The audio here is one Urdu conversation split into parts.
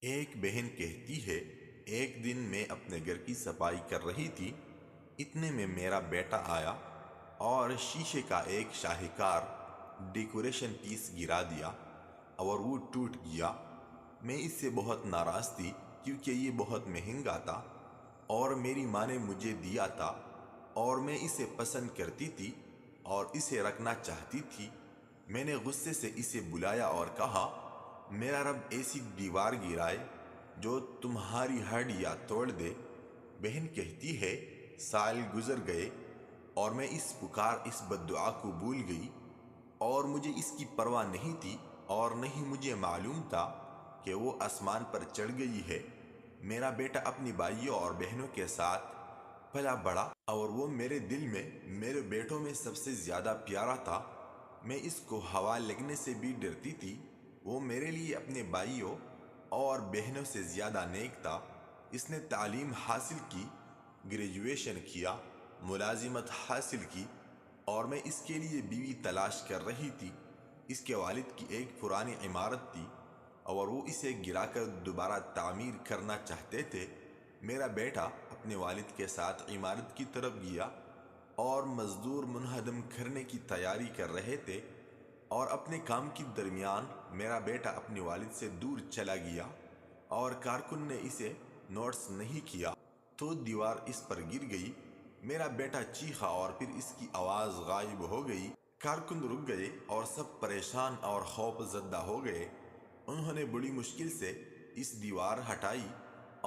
ایک بہن کہتی ہے، ایک دن میں اپنے گھر کی صفائی کر رہی تھی، اتنے میں میرا بیٹا آیا اور شیشے کا ایک شاہکار ڈیکوریشن پیس گرا دیا اور وہ ٹوٹ گیا۔ میں اس سے بہت ناراض تھی کیونکہ یہ بہت مہنگا تھا اور میری ماں نے مجھے دیا تھا اور میں اسے پسند کرتی تھی اور اسے رکھنا چاہتی تھی۔ میں نے غصے سے اسے بلایا اور کہا، میرا رب ایسی دیوار گرائے جو تمہاری ہڈیاں توڑ دے۔ بہن کہتی ہے، سال گزر گئے اور میں اس بددعا کو بھول گئی اور مجھے اس کی پرواہ نہیں تھی اور نہیں مجھے معلوم تھا کہ وہ آسمان پر چڑھ گئی ہے۔ میرا بیٹا اپنی بھائیوں اور بہنوں کے ساتھ پلا بڑا اور وہ میرے دل میں میرے بیٹوں میں سب سے زیادہ پیارا تھا۔ میں اس کو ہوا لگنے سے بھی ڈرتی تھی۔ وہ میرے لیے اپنے بھائیوں اور بہنوں سے زیادہ نیک تھا۔ اس نے تعلیم حاصل کی، گریجویشن کیا، ملازمت حاصل کی اور میں اس کے لیے بیوی تلاش کر رہی تھی۔ اس کے والد کی ایک پرانی عمارت تھی اور وہ اسے گرا کر دوبارہ تعمیر کرنا چاہتے تھے۔ میرا بیٹا اپنے والد کے ساتھ عمارت کی طرف گیا اور مزدور منہدم کرنے کی تیاری کر رہے تھے اور اپنے کام کے درمیان میرا بیٹا اپنے والد سے دور چلا گیا اور کارکن نے اسے نوٹس نہیں کیا تو دیوار اس پر گر گئی۔ میرا بیٹا چیخا اور پھر اس کی آواز غائب ہو گئی۔ کارکن رک گئے اور سب پریشان اور خوف زدہ ہو گئے۔ انہوں نے بڑی مشکل سے اس دیوار ہٹائی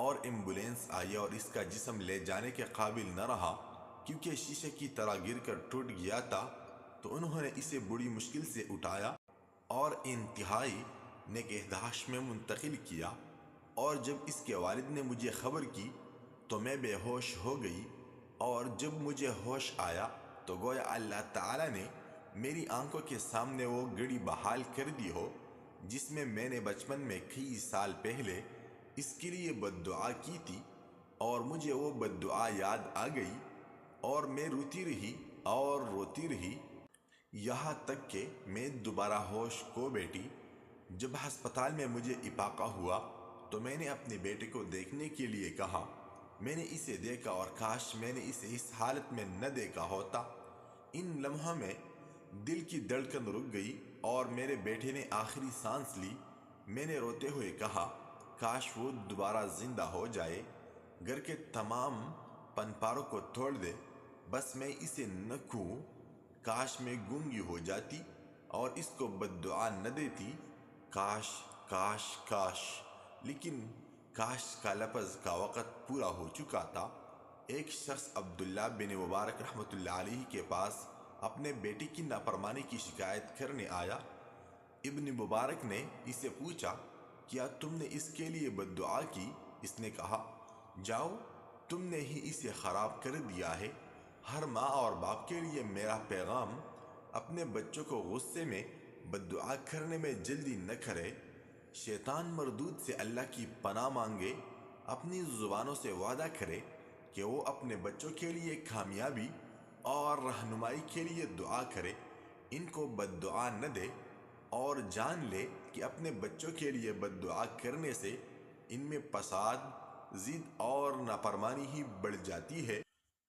اور ایمبولینس آئی اور اس کا جسم لے جانے کے قابل نہ رہا کیونکہ شیشے کی طرح گر کر ٹوٹ گیا تھا، تو انہوں نے اسے بڑی مشکل سے اٹھایا اور انتہائی نگہداشت میں منتقل کیا۔ اور جب اس کے والد نے مجھے خبر کی تو میں بے ہوش ہو گئی، اور جب مجھے ہوش آیا تو گویا اللہ تعالی نے میری آنکھوں کے سامنے وہ گھڑی بحال کر دی ہو جس میں نے بچپن میں کئی سال پہلے اس کے لیے بد دعا کی تھی، اور مجھے وہ بد دعا یاد آ گئی اور میں روتی رہی اور روتی رہی یہاں تک کہ میں دوبارہ ہوش کو بیٹھی۔ جب ہسپتال میں مجھے افاقہ ہوا تو میں نے اپنے بیٹے کو دیکھنے کے لیے کہا۔ میں نے اسے دیکھا اور کاش میں نے اسے اس حالت میں نہ دیکھا ہوتا۔ ان لمحوں میں دل کی دھڑکن رک گئی اور میرے بیٹے نے آخری سانس لی۔ میں نے روتے ہوئے کہا، کاش وہ دوبارہ زندہ ہو جائے، گھر کے تمام پنپاروں کو توڑ دے، بس میں اسے نہ کھوں۔ کاش میں گونگی ہو جاتی اور اس کو بد دعا نہ دیتی۔ کاش کاش کاش، لیکن کاش کا لفظ کا وقت پورا ہو چکا تھا۔ ایک شخص عبداللہ بن مبارک رحمۃ اللہ علیہ کے پاس اپنے بیٹے کی نافرمانی کی شکایت کرنے آیا۔ ابن مبارک نے اس سے پوچھا، کیا تم نے اس کے لیے بد دعا کی؟ اس نے کہا، جاؤ، تم نے ہی اسے خراب کر دیا ہے۔ ہر ماں اور باپ کے لیے میرا پیغام، اپنے بچوں کو غصے میں بد دعا کرنے میں جلدی نہ کرے۔ شیطان مردود سے اللہ کی پناہ مانگے، اپنی زبانوں سے وعدہ کرے کہ وہ اپنے بچوں کے لیے کامیابی اور رہنمائی کے لیے دعا کرے، ان کو بد دعا نہ دے، اور جان لے کہ اپنے بچوں کے لیے بد دعا کرنے سے ان میں فساد، ضد اور نافرمانی ہی بڑھ جاتی ہے۔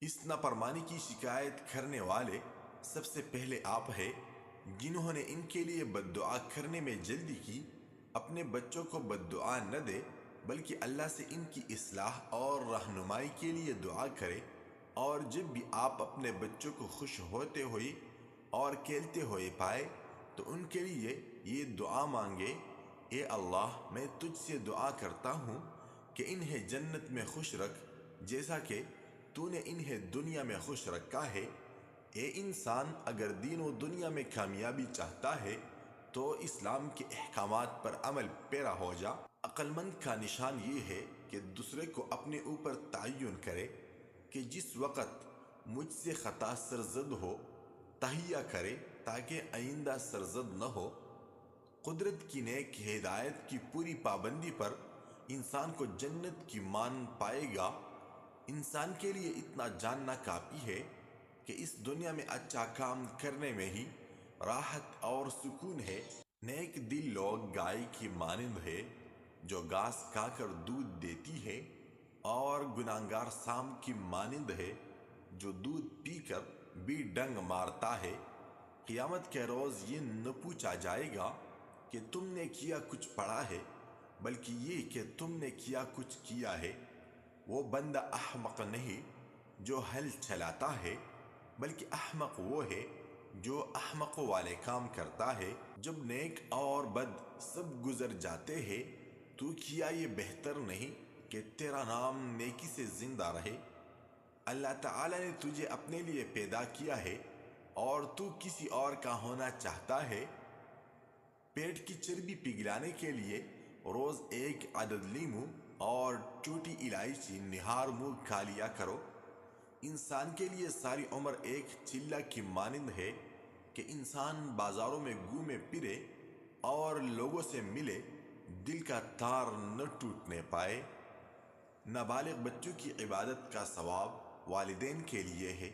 اس نافرمانی کی شکایت کرنے والے سب سے پہلے آپ ہیں، جنہوں نے ان کے لیے بد دعا کرنے میں جلدی کی۔ اپنے بچوں کو بد دعا نہ دے، بلکہ اللہ سے ان کی اصلاح اور رہنمائی کے لیے دعا کرے، اور جب بھی آپ اپنے بچوں کو خوش ہوتے ہوئے اور کھیلتے ہوئے پائے تو ان کے لیے یہ دعا مانگے، اے اللہ، میں تجھ سے دعا کرتا ہوں کہ انہیں جنت میں خوش رکھ جیسا کہ تو نے انہیں دنیا میں خوش رکھا ہے۔ اے انسان، اگر دین و دنیا میں کامیابی چاہتا ہے تو اسلام کے احکامات پر عمل پیرا ہو جا۔ عقل مند کا نشان یہ ہے کہ دوسرے کو اپنے اوپر تعین کرے کہ جس وقت مجھ سے خطا سرزد ہو تہیہ کرے تاکہ آئندہ سرزد نہ ہو۔ قدرت کی نیک ہدایت کی پوری پابندی پر انسان کو جنت کی مان پائے گا۔ انسان کے لیے اتنا جاننا کافی ہے کہ اس دنیا میں اچھا کام کرنے میں ہی راحت اور سکون ہے۔ نیک دل لوگ گائے کی مانند ہے جو گھاس کھا کر دودھ دیتی ہے، اور گناہگار سام کی مانند ہے جو دودھ پی کر بھی ڈنگ مارتا ہے۔ قیامت کے روز یہ نہ پوچھا جائے گا کہ تم نے کیا کچھ پڑھا ہے، بلکہ یہ کہ تم نے کیا کچھ کیا ہے۔ وہ بندہ احمق نہیں جو ہل چلاتا ہے، بلکہ احمق وہ ہے جو احمق والے کام کرتا ہے۔ جب نیک اور بد سب گزر جاتے ہیں تو کیا یہ بہتر نہیں کہ تیرا نام نیکی سے زندہ رہے؟ اللہ تعالی نے تجھے اپنے لیے پیدا کیا ہے اور تو کسی اور کا ہونا چاہتا ہے۔ پیٹ کی چربی پگھلانے کے لیے روز ایک عدد لیموں اور چھوٹی الائچی نہار منہ کھا لیا کرو۔ انسان کے لیے ساری عمر ایک چلہ کی مانند ہے کہ انسان بازاروں میں گھومے پھرے اور لوگوں سے ملے، دل کا تار نہ ٹوٹنے پائے۔ نابالغ بچوں کی عبادت کا ثواب والدین کے لیے ہے۔